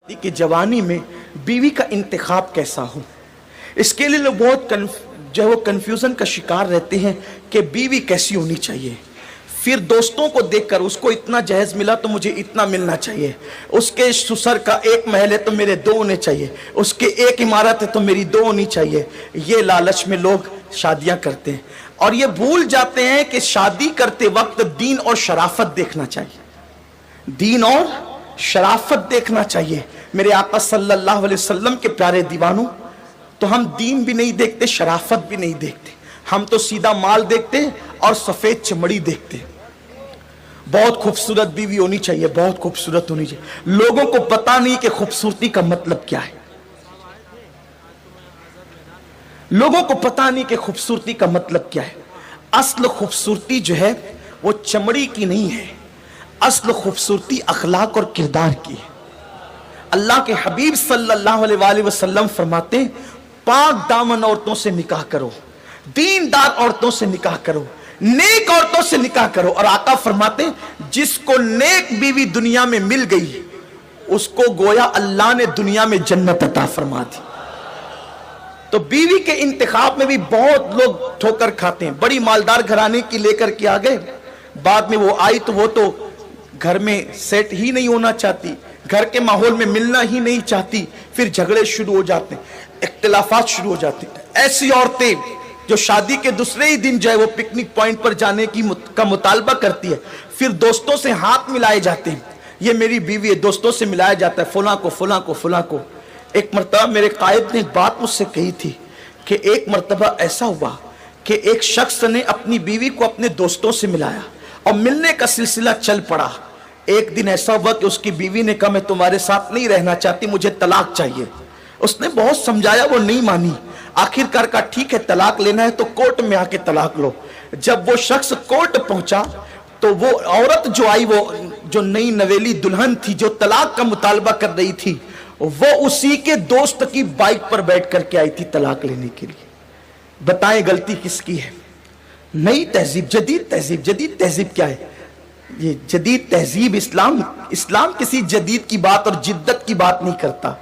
کہ جوانی میں بیوی کا انتخاب کیسا ہو، اس کے لیے لوگ بہت کنفیوژن کا شکار رہتے ہیں کہ بیوی کیسی ہونی چاہیے۔ پھر دوستوں کو دیکھ کر اس کو اتنا جہیز ملا تو مجھے اتنا ملنا چاہیے، اس کے سسر کا ایک محل ہے تو میرے دو ہونے چاہیے، اس کے ایک عمارت ہے تو میری دو ہونی چاہیے۔ یہ لالچ میں لوگ شادیاں کرتے ہیں اور یہ بھول جاتے ہیں کہ شادی کرتے وقت دین اور شرافت دیکھنا چاہیے، دین اور شرافت دیکھنا چاہیے۔ میرے آقا صلی اللہ علیہ وسلم کے پیارے دیوانوں، تو ہم دین بھی نہیں دیکھتے، شرافت بھی نہیں دیکھتے، ہم تو سیدھا مال دیکھتے اور سفید چمڑی دیکھتے۔ بہت خوبصورت بیوی ہونی چاہیے، بہت خوبصورت ہونی چاہیے۔ لوگوں کو پتا نہیں کہ خوبصورتی کا مطلب کیا ہے، لوگوں کو پتا نہیں کہ خوبصورتی کا مطلب کیا ہے۔ اصل خوبصورتی جو ہے وہ چمڑی کی نہیں ہے، اصل خوبصورتی اخلاق اور کردار کی ہے۔ اللہ کے حبیب صلی اللہ علیہ وآلہ وسلم فرماتے ہیں پاک دامن عورتوں سے نکاح کرو، دیندار عورتوں سے نکاح کرو، نیک عورتوں سے نکاح کرو۔ اور آقا فرماتے ہیں جس کو نیک بیوی دنیا میں مل گئی اس کو گویا اللہ نے دنیا میں جنت عطا فرما دی۔ تو بیوی کے انتخاب میں بھی بہت لوگ ٹھوکر کھاتے ہیں۔ بڑی مالدار گھرانے کی لے کر کے آگئے، بعد میں وہ آئی تو وہ تو گھر میں سیٹ ہی نہیں ہونا چاہتی، گھر کے ماحول میں ملنا ہی نہیں چاہتی، پھر جھگڑے شروع ہو جاتے ہیں، اختلافات شروع ہو جاتے ہیں۔ ایسی عورتیں جو شادی کے دوسرے ہی دن جو ہے وہ پکنک پوائنٹ پر جانے کا مطالبہ کرتی ہے، پھر دوستوں سے ہاتھ ملائے جاتے ہیں، یہ میری بیوی ہے، دوستوں سے ملایا جاتا ہے فلاں کو فلاں کو فلاں کو۔ ایک مرتبہ میرے قائد نے ایک بات مجھ سے کہی تھی کہ ایک مرتبہ ایسا ہوا کہ ایک شخص نے اپنی بیوی کو اپنے دوستوں سے ملایا اور ملنے کا سلسلہ چل پڑا۔ ایک دن ایسا ہوا کہ اس کی بیوی نے کہا میں تمہارے ساتھ نہیں رہنا چاہتی، مجھے طلاق چاہیے۔ اس نے بہت سمجھایا، وہ نہیں مانی۔ آخر کار کہا ٹھیک ہے طلاق لینا ہے تو کورٹ میں آ کے طلاق لو۔ جب وہ شخص کورٹ پہنچا تو وہ عورت جو آئی، وہ جو نئی نویلی دلہن تھی جو طلاق کا مطالبہ کر رہی تھی، وہ اسی کے دوست کی بائک پر بیٹھ کر کے آئی تھی طلاق لینے کے لیے۔ بتائیں غلطی کس کی ہے؟ نئی تہذیب، جدید تہذیب۔ جدید تہذیب کیا ہے؟ یہ جدید تہذیب اسلام کسی جدید کی بات اور جدت کی بات نہیں کرتا۔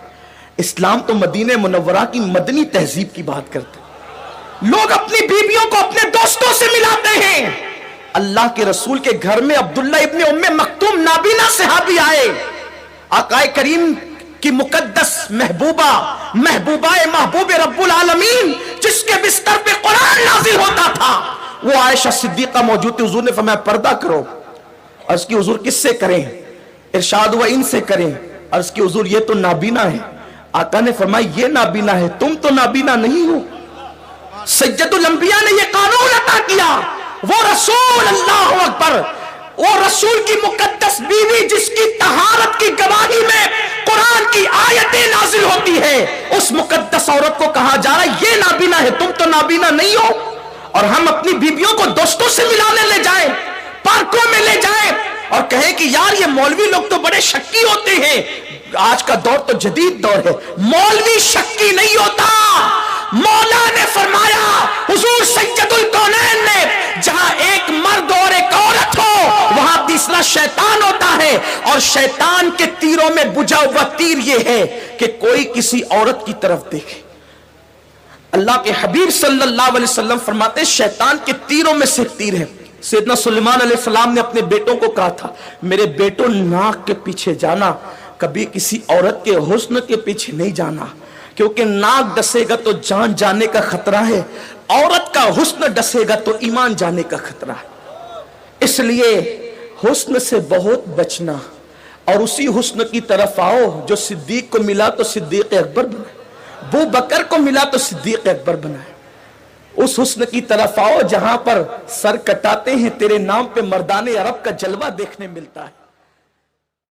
اسلام تو مدینہ منورہ کی مدنی تہذیب کی بات کرتا ہے۔ لوگ اپنی بیویوں کو اپنے دوستوں سے ملاتے ہیں۔ اللہ کے رسول کے گھر میں عبداللہ ابن ام مکتوم نابینا صحابی آئے، آقا کریم کی مقدس محبوبہ محبوب رب العالمین جس کے بستر پہ قرآن نازل ہوتا تھا، وہ عائشہ صدیقہ موجود تھی۔ حضور نے فرمایا پردہ کرو۔ عرض کی حضور کس سے کریں؟ ارشاد ہوا ان سے کریں۔ عرض کی حضور یہ تو نابینا ہے۔ آقا نے فرمایا یہ نابینا ہے، تم تو نابینا نہیں ہو۔ سید الانبیاء نے یہ قانون عطا کیا، وہ رسول، اللہ اکبر، وہ رسول کی مقدس بیوی جس کی طہارت کی گواہی میں قرآن کی آیتیں نازل ہوتی ہے، اس مقدس عورت کو کہا جا رہا ہے یہ نابینا ہے، تم تو نابینا نہیں ہو۔ اور ہم اپنی بیویوں کو دوستوں سے ملانے لے جائیں، پارکوں میں لے جائیں اور کہیں کہ یار یہ مولوی لوگ تو بڑے شکی ہوتے ہیں۔ آج کا دور تو جدید دور ہے، مولوی شکی نہیں ہوتا۔ مولا نے فرمایا، حضور سید الکونین نے، جہاں ایک مرد اور ایک عورت ہو وہاں تیسرا شیطان ہوتا ہے، اور شیطان کے تیروں میں بجھا ہوا تیر یہ ہے کہ کوئی کسی عورت کی طرف دیکھے۔ اللہ کے حبیب صلی اللہ علیہ وسلم فرماتے شیطان کے تیروں میں سے تیر ہے۔ سیدنا سلیمان علیہ السلام نے اپنے بیٹوں کو کہا تھا میرے بیٹوں ناک کے پیچھے جانا، کبھی کسی عورت کے حسن کے پیچھے نہیں جانا، کیونکہ ناک ڈسے گا تو جان جانے کا خطرہ ہے، عورت کا حسن ڈسے گا تو ایمان جانے کا خطرہ ہے۔ اس لیے حسن سے بہت بچنا اور اسی حسن کی طرف آؤ جو صدیق کو ملا تو صدیق اکبر بنائے، ابو بکر کو ملا تو صدیق اکبر بنائے۔ اس حسن کی طرف آؤ جہاں پر سر کٹاتے ہیں تیرے نام پہ مردان عرب کا جلوہ دیکھنے ملتا ہے۔